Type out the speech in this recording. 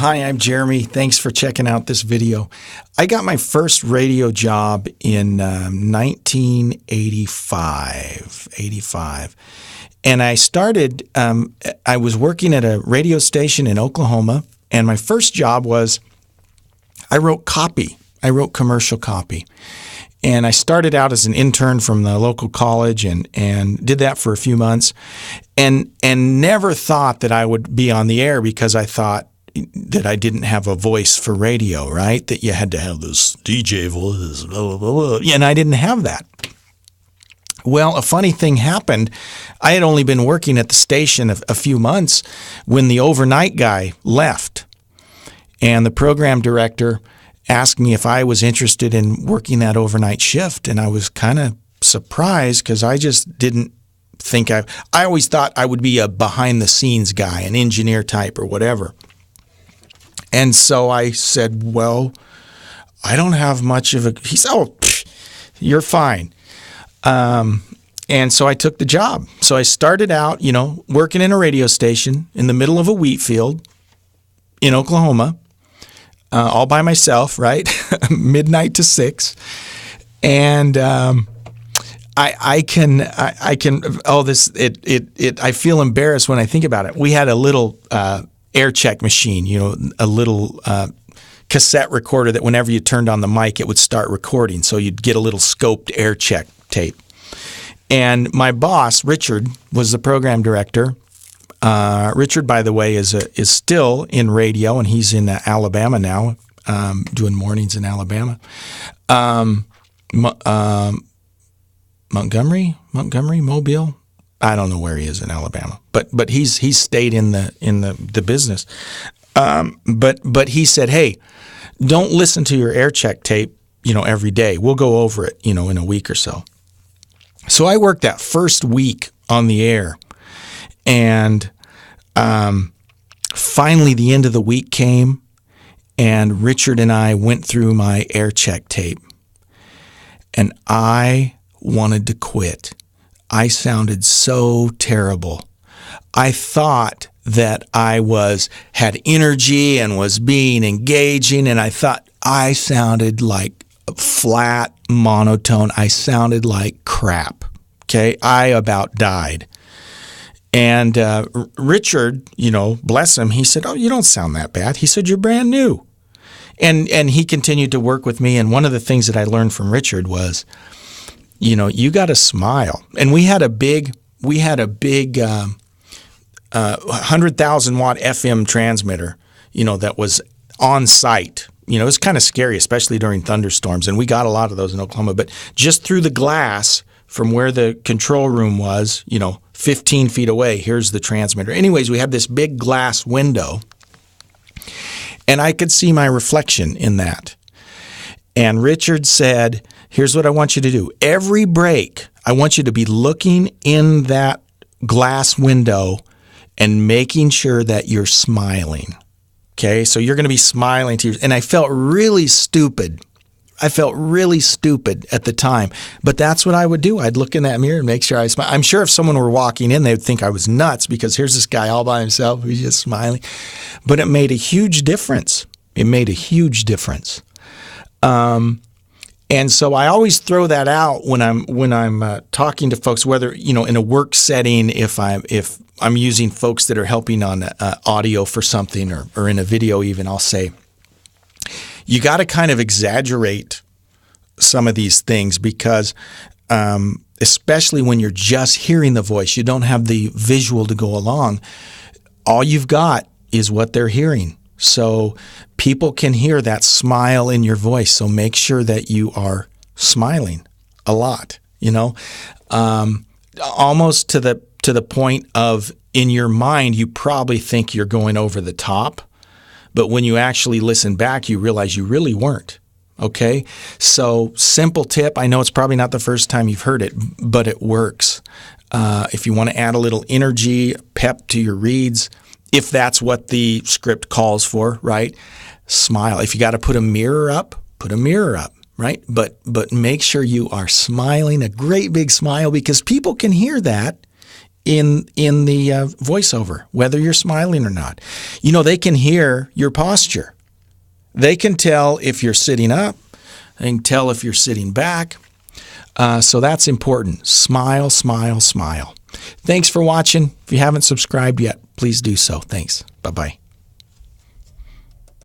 Hi, I'm Jeremy. Thanks for checking out this video. I got my first radio job in 1985. And I started, I was working at a radio station in Oklahoma, and my first job was I wrote copy. I wrote commercial copy. And I started out as an intern from the local college and did that for a few months and never thought that I would be on the air because I thought that I didn't have a voice for radio, right? That you had to have this DJ voice, blah, blah, blah. And I didn't have that. Well, a funny thing happened. I had only been working at the station a few months when the overnight guy left. And the program director asked me if I was interested in working that overnight shift. And I was kind of surprised because I just didn't think I always thought I would be a behind the scenes guy, an engineer type or whatever. And so I said, well, I don't have much of a, he said, oh, you're fine. And so I took the job. So I started out, working in a radio station in the middle of a wheat field in Oklahoma. All by myself, right? Midnight to 6. And I feel embarrassed when I think about it. We had a little air check machine, a little cassette recorder that whenever you turned on the mic, it would start recording. So you'd get a little scoped air check tape. And my boss, Richard, was the program director. Richard, by the way, is still in radio, and he's in Alabama now, doing mornings in Alabama. Montgomery, Mobile. I don't know where he is in Alabama, but he's stayed in the business. But he said, hey, don't listen to your air check tape, every day. We'll go over it, in a week or so. So I worked that first week on the air. And finally, the end of the week came, and Richard and I went through my air check tape, and I wanted to quit. I sounded so terrible. I thought that I had energy and was being engaging, and I thought I sounded like flat, monotone. I sounded like crap. Okay, I about died. And Richard, bless him, he said, oh, you don't sound that bad. He said, you're brand new. And he continued to work with me. And one of the things that I learned from Richard was, you got to smile. And we had a big 100,000 watt FM transmitter, that was on site. It was kind of scary, especially during thunderstorms. And we got a lot of those in Oklahoma. But just through the glass from where the control room was, 15 feet away, here's the transmitter. Anyways, we had this big glass window, and I could see my reflection in that. And Richard said, here's what I want you to do. Every break, I want you to be looking in that glass window and making sure that you're smiling. Okay, so you're going to be smiling to and I felt really stupid. at the time, but that's what I would do. I'd look in that mirror and make sure I smile. I'm sure if someone were walking in, they would think I was nuts because here's this guy all by himself who's just smiling. But it made a huge difference. And so I always throw that out when I'm talking to folks, whether in a work setting, if I'm using folks that are helping on audio for something or in a video even, I'll say, you got to kind of exaggerate some of these things because especially when you're just hearing the voice, you don't have the visual to go along. All you've got is what they're hearing. So people can hear that smile in your voice. So make sure that you are smiling a lot, almost to the point of in your mind, you probably think you're going over the top. But when you actually listen back, you realize you really weren't. Okay? So simple tip. I know it's probably not the first time you've heard it, but it works. If you want to add a little energy, pep to your reads, if that's what the script calls for, right? Smile. If you got to put a mirror up, right? But make sure you are smiling, a great big smile, because people can hear that in the voiceover, whether you're smiling or not. They can hear your posture. They can tell if you're sitting up. They can tell if you're sitting back. So that's important. Smile, smile, smile. Thanks for watching. If you haven't subscribed yet, please do so. Thanks. Bye-bye.